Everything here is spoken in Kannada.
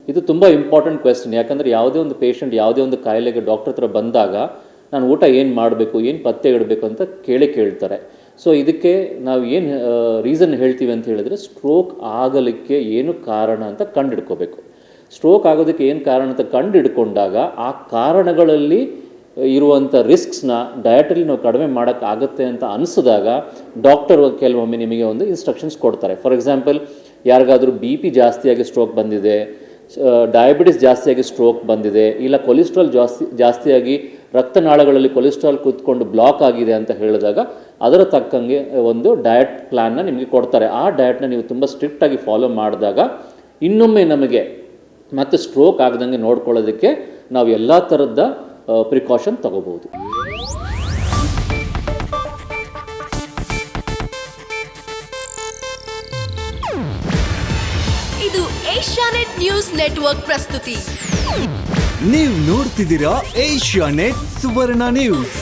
ಇದು ತುಂಬ ಇಂಪಾರ್ಟೆಂಟ್ ಕ್ವೆಶ್ಚನ್. ಯಾಕಂದರೆ ಯಾವುದೇ ಒಂದು ಪೇಷಂಟ್ ಯಾವುದೇ ಒಂದು ಕಾಯಿಲೆಗೆ ಡಾಕ್ಟರ್ ಹತ್ರ ಬಂದಾಗ ನಾನು ಊಟ ಏನು ಮಾಡಬೇಕು, ಏನು ಪಥ್ಯ ಇಡಬೇಕು ಅಂತ ಕೇಳ್ತಾರೆ. ಸೊ ಇದಕ್ಕೆ ನಾವು ಏನು ರೀಸನ್ ಹೇಳ್ತೀವಿ ಅಂತ ಹೇಳಿದ್ರೆ, ಸ್ಟ್ರೋಕ್ ಆಗಲಿಕ್ಕೆ ಏನು ಕಾರಣ ಅಂತ ಕಂಡುಹಿಡ್ಕೋಬೇಕು. ಸ್ಟ್ರೋಕ್ ಆಗೋದಕ್ಕೆ ಏನು ಕಾರಣ ಅಂತ ಕಂಡುಹಿಡ್ಕೊಂಡಾಗ ಆ ಕಾರಣಗಳಲ್ಲಿ ಇರುವಂಥ ರಿಸ್ಕ್ಸ್ನ ಡಯಟಲ್ಲಿ ನಾವು ಕಡಿಮೆ ಮಾಡೋಕ್ಕಾಗುತ್ತೆ ಅಂತ ಅನಿಸಿದಾಗ ಡಾಕ್ಟರ್ ಕೆಲವೊಮ್ಮೆ ನಿಮಗೆ ಒಂದು ಇನ್ಸ್ಟ್ರಕ್ಷನ್ಸ್ ಕೊಡ್ತಾರೆ. ಫಾರ್ ಎಕ್ಸಾಂಪಲ್, ಯಾರಿಗಾದರೂ ಬಿ ಪಿ ಜಾಸ್ತಿಯಾಗಿ ಸ್ಟ್ರೋಕ್ ಬಂದಿದೆ, ಡಯಾಬಿಟಿಸ್ ಜಾಸ್ತಿಯಾಗಿ ಸ್ಟ್ರೋಕ್ ಬಂದಿದೆ, ಇಲ್ಲ ಕೊಲೆಸ್ಟ್ರಾಲ್ ಜಾಸ್ತಿಯಾಗಿ ರಕ್ತನಾಳಗಳಲ್ಲಿ ಕೊಲೆಸ್ಟ್ರಾಲ್ ಕೂತ್ಕೊಂಡು ಬ್ಲಾಕ್ ಆಗಿದೆ ಅಂತ ಹೇಳಿದಾಗ ಅದರ ತಕ್ಕಂಗೆ ಒಂದು ಡಯಟ್ ಪ್ಲ್ಯಾನ್ನ ನಿಮಗೆ ಕೊಡ್ತಾರೆ. ಆ ಡಯಟ್ನ ನೀವು ತುಂಬ ಸ್ಟ್ರಿಕ್ಟಾಗಿ ಫಾಲೋ ಮಾಡಿದಾಗ ಇನ್ನೊಮ್ಮೆ ನಮಗೆ ಮತ್ತು ಸ್ಟ್ರೋಕ್ ಆಗದಂಗೆ ನೋಡ್ಕೊಳ್ಳೋದಕ್ಕೆ ನಾವು ಎಲ್ಲ ಥರದ ಪ್ರಿಕಾಷನ್ ತಗೋಬಹುದು. ಇದು ಏಷ್ಯಾನೆಟ್ ನ್ಯೂಸ್ ನೆಟ್ವರ್ಕ್ ಪ್ರಸ್ತುತಿ. ನೀವು ನೋಡ್ತಿದ್ದೀರಾ ಏಷ್ಯಾನೆಟ್ ಸುವರ್ಣ ನ್ಯೂಸ್.